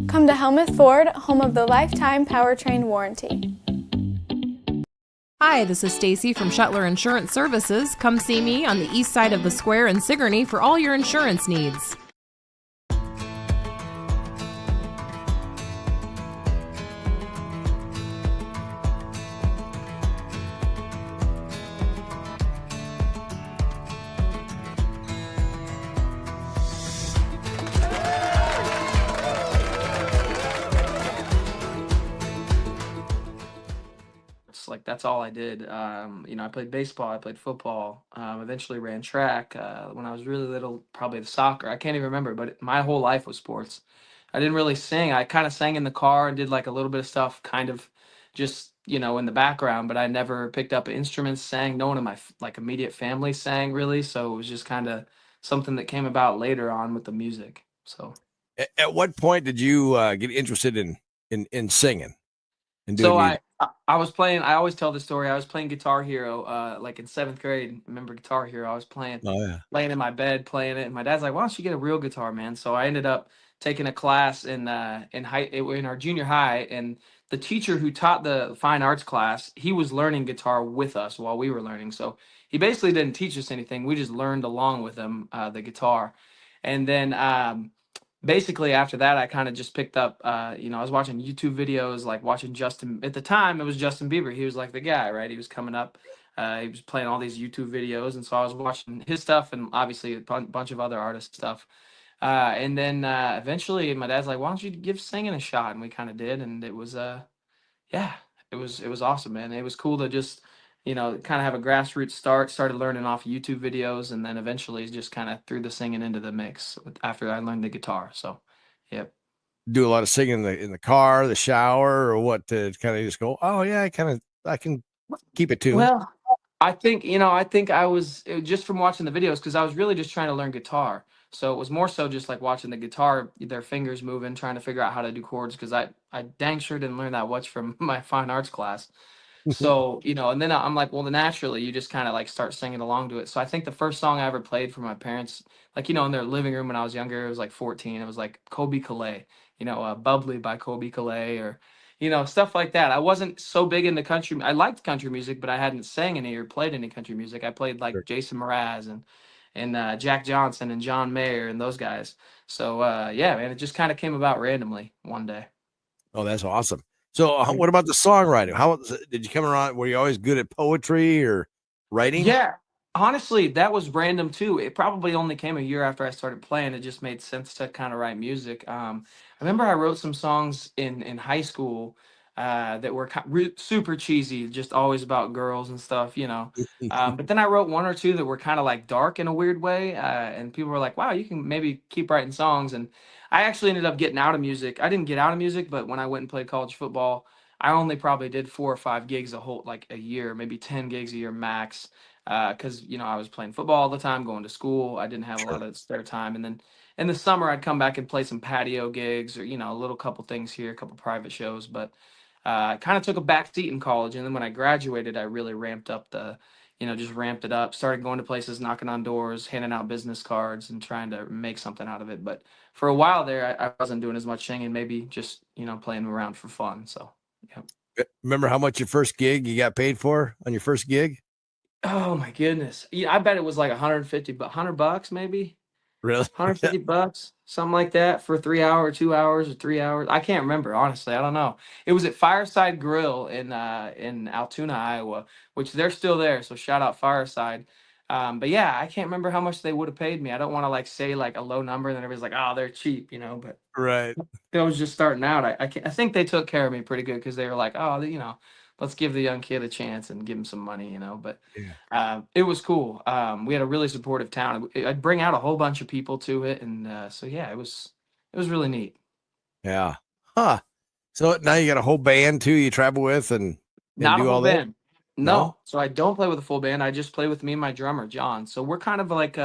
Come to Helmuth Ford, home of the lifetime powertrain warranty. Hi, this is Stacy from Shuttler Insurance Services. Come see me on the east side of the square in Sigourney for all your insurance needs. Like that's all I did. I played baseball, I played football, eventually ran track. When I was really little, probably the soccer. I can't even remember, but my whole life was sports. I didn't really sing. I kind of sang in the car and did like a little bit of stuff, kind of just in the background. But I never picked up instruments, sang. No one in my like immediate family sang really, so it was just kind of something that came about later on with the music. So. At what point did you get interested in singing and doing So music? I was playing. I always tell the story. I was playing Guitar Hero, like in seventh grade. Remember Guitar Hero? I was playing, Oh yeah. laying in my bed playing it, and my dad's like, "Why don't you get a real guitar, man?" So I ended up taking a class in our junior high, and the teacher who taught the fine arts class, he was learning guitar with us while we were learning. So he basically didn't teach us anything. We just learned along with him the guitar, and then basically after that I kind of just picked up I was watching YouTube videos, like watching Justin. At the time it was Justin Bieber. He was like the guy, right? He was coming up. He was playing all these YouTube videos, and so I was watching his stuff and obviously a bunch of other artist stuff. And then eventually my dad's like, why don't you give singing a shot? And we kind of did, and it was yeah, it was awesome, man. It was cool to just, kind of have a grassroots start. Started learning off YouTube videos, and then eventually just kind of threw the singing into the mix after I learned the guitar. So, yep. Do a lot of singing in the car, the shower, or what? To kind of just go, oh yeah, I can keep it tuned. Well, I think just from watching the videos, because I was really just trying to learn guitar. So it was more so just like watching the guitar, their fingers moving, trying to figure out how to do chords, because I dang sure didn't learn that much from my fine arts class. So, and then I'm like, well, then naturally you just kind of like start singing along to it. So I think the first song I ever played for my parents, like, in their living room when I was younger, it was like 14. It was like Kobe Calais, Bubbly by Kobe Calais, or, stuff like that. I wasn't so big into country. I liked country music, but I hadn't sang any or played any country music. I played like Sure. Jason Mraz and Jack Johnson and John Mayer and those guys. So, yeah, man, it just kind of came about randomly one day. Oh, that's awesome. So, what about the songwriting? How did you come around? Were you always good at poetry or writing? Yeah, honestly, that was random too. It probably only came a year after I started playing. It just made sense to kind of write music. I remember I wrote some songs in high school that were super cheesy, just always about girls and stuff, But then I wrote one or two that were kind of like dark in a weird way, and people were like, "Wow, you can maybe keep writing songs." And I actually ended up getting out of music. I didn't get out of music, but when I went and played college football, I only probably did 4 or 5 gigs a year, maybe 10 gigs a year max, because I was playing football all the time, going to school. I didn't have a lot Sure. of spare time, and then in the summer I'd come back and play some patio gigs, or a little couple things here, a couple private shows. But I kind of took a back seat in college, and then when I graduated, I really ramped up just ramped it up. Started going to places, knocking on doors, handing out business cards, and trying to make something out of it. But for a while there, I wasn't doing as much singing, maybe just playing around for fun. So yeah. Remember how much your first gig you got paid for on your first gig? Oh my goodness. Yeah, I bet it was like 150, but $100 maybe. Really? 150 bucks, something like that for 3 hour, 2 hours, or 3 hours. I can't remember, honestly. I don't know. It was at Fireside Grill in Altoona, Iowa, which they're still there. So shout out Fireside. But yeah, I can't remember how much they would have paid me. I don't want to like say like a low number and then everybody's like, oh, they're cheap, but Right. I was just starting out. I think they took care of me pretty good, because they were like, oh, let's give the young kid a chance and give him some money. But Yeah. it was cool. We had a really supportive town. I'd bring out a whole bunch of people to it, and so yeah, it was really neat. Yeah. Huh. So now you got a whole band too you travel with and Not a do full all that? band. No? No, so I don't play with a full band. I just play with me and my drummer John. So we're kind of like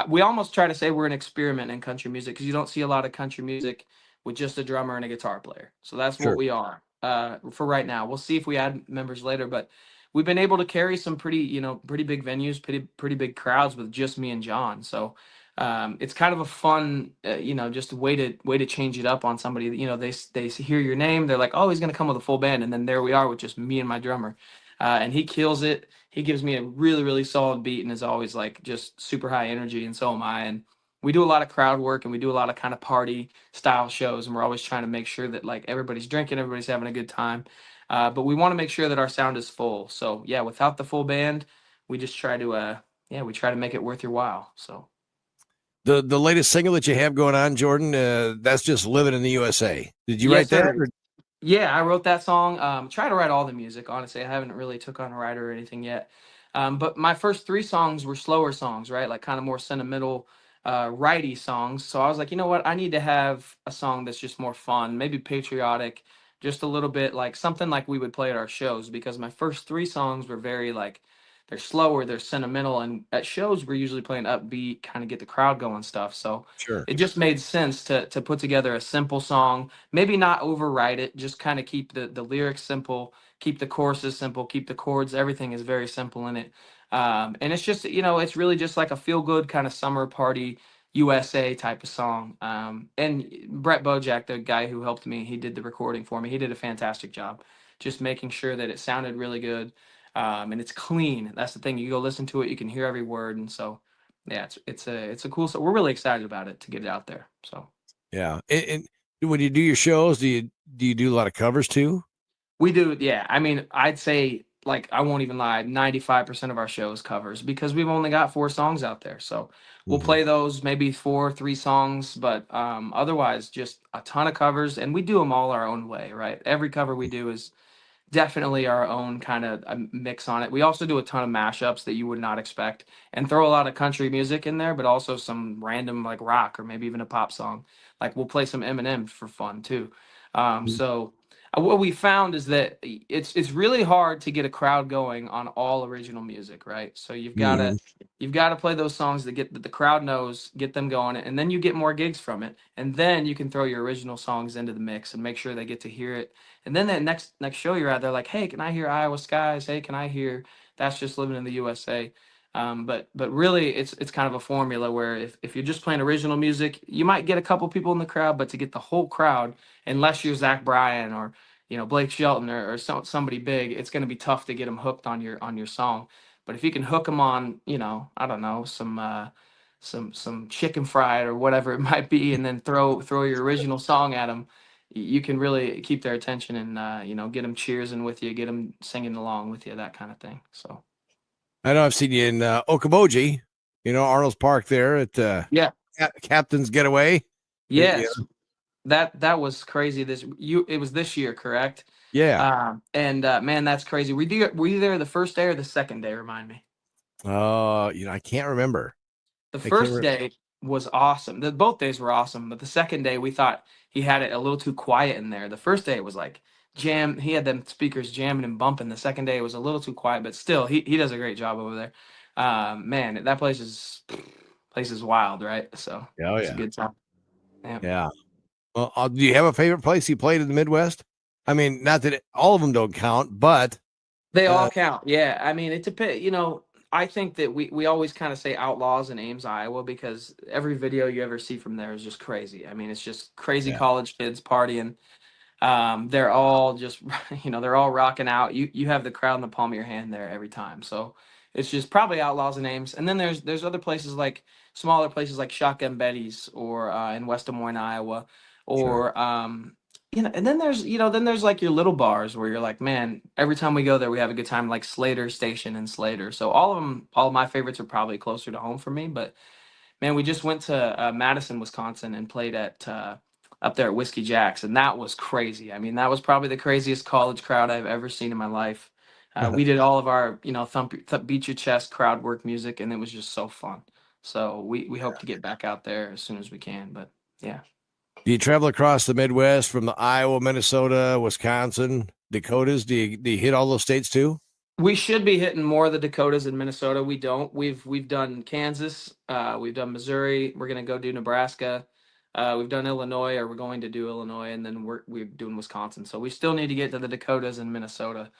we almost try to say we're an experiment in country music, because you don't see a lot of country music with just a drummer and a guitar player. So that's what Sure. we are for right now. We'll see if we add members later, but we've been able to carry some pretty big venues, pretty big crowds with just me and John. So it's kind of a fun, just a way to change it up on somebody. They hear your name, they're like, oh, he's gonna come with a full band, and then there we are with just me and my drummer, and he kills it. He gives me a really really solid beat, and is always like just super high energy, and so am I. And we do a lot of crowd work, and we do a lot of kind of party style shows, and we're always trying to make sure that like everybody's drinking, everybody's having a good time, but we want to make sure that our sound is full. So yeah, without the full band, we just try to we try to make it worth your while. So. The latest single that you have going on, Jordan, that's just "Living in the USA." Did you Yes, write that? sir. Yeah, I wrote that song. Try to write all the music. Honestly, I haven't really took on a writer or anything yet. But my first three songs were slower songs, right? Like kind of more sentimental, righty songs. So I was like, you know what? I need to have a song that's just more fun, maybe patriotic, just a little bit like something like we would play at our shows. Because my first three songs were very like they're slower, they're sentimental, and at shows we're usually playing upbeat, kind of get the crowd going stuff. So Sure. it just made sense to put together a simple song, maybe not overwrite it, just kind of keep the lyrics simple, keep the choruses simple, keep the chords, everything is very simple in it. And it's just, it's really just like a feel good kind of summer party USA type of song. And Brett Bojack, the guy who helped me, he did the recording for me. He did a fantastic job just making sure that it sounded really good. And it's clean. That's the thing. You go listen to it, you can hear every word. And so, yeah, it's a cool. So we're really excited about it to get it out there. So Yeah. And when you do your shows, do you do a lot of covers too? we do, yeah. I mean, I'd say like I won't even lie, 95% of our shows covers because we've only got four songs out there. So we'll Mhm. play those maybe three songs, but otherwise just a ton of covers, and we do them all our own way, right? Every cover we do is definitely our own kind of mix on it. We also do a ton of mashups that you would not expect and throw a lot of country music in there, but also some random like rock or maybe even a pop song. Like we'll play some Eminem for fun too. Mhm. So what we found is that it's really hard to get a crowd going on all original music, right? So Mhm. you've got to play those songs that the crowd knows, get them going, and then you get more gigs from it, and then you can throw your original songs into the mix and make sure they get to hear it. And then that next show you're at, they're like, "Hey, can I hear Iowa Skies? Hey, can I hear That's Just Living in the USA?" But really, it's kind of a formula where if you're just playing original music, you might get a couple people in the crowd, but to get the whole crowd, unless you're Zach Bryan or Blake Shelton or somebody big, it's going to be tough to get them hooked on your song. But if you can hook them on, I don't know, some chicken fried or whatever it might be, and then throw your original song at them, you can really keep their attention and get them cheersing with you, get them singing along with you, that kind of thing. So I know I've seen you in Okoboji, Arnold's Park there at yeah, Captain's Getaway. Yeah. yes, that was crazy. It was this year, correct? Yeah. And man, that's crazy. Were you there the first day or the second day? Remind me. I can't remember. The I can't first day was awesome. Both days were awesome, but the second day we thought he had it a little too quiet in there. The first day it was like jam. He had them speakers jamming and bumping. The second day it was a little too quiet, but still he does a great job over there. Man, that place is wild, right? So Oh it's a yeah. good time. Yeah. Yeah. Well, do you have a favorite place you played in the Midwest? I mean, not that all of them don't count, but They uh, all count. Yeah. I mean, it depends. I think that we always kind of say Outlaws and Ames, Iowa, because every video you ever see from there is just crazy. I mean, it's just crazy yeah, college kids partying. They're all just, they're all rocking out. You have the crowd in the palm of your hand there every time. So it's just probably Outlaws and Ames. And then there's other places like smaller places like Shotgun Betty's or in West Des Moines, Iowa, sure. or and then there's like your little bars where you're like, man, every time we go there, we have a good time, like Slater Station and Slater. So all of my favorites are probably closer to home for me. But man, we just went to Madison, Wisconsin, and played at up there at Whiskey Jack's, and that was crazy. I mean, that was probably the craziest college crowd I've ever seen in my life. We did all of our, beat your chest crowd work music, and it was just so fun. So we hope to get back out there as soon as we can. But yeah. Do you travel across the Midwest from the Iowa, Minnesota, Wisconsin, Dakotas? Do you hit all those states too? We should be hitting more of the Dakotas and Minnesota. We don't. We've done Kansas. We've done Missouri. We're gonna go do Nebraska. We've done Illinois, or we're going to do Illinois, and then we're doing Wisconsin. So we still need to get to the Dakotas and Minnesota.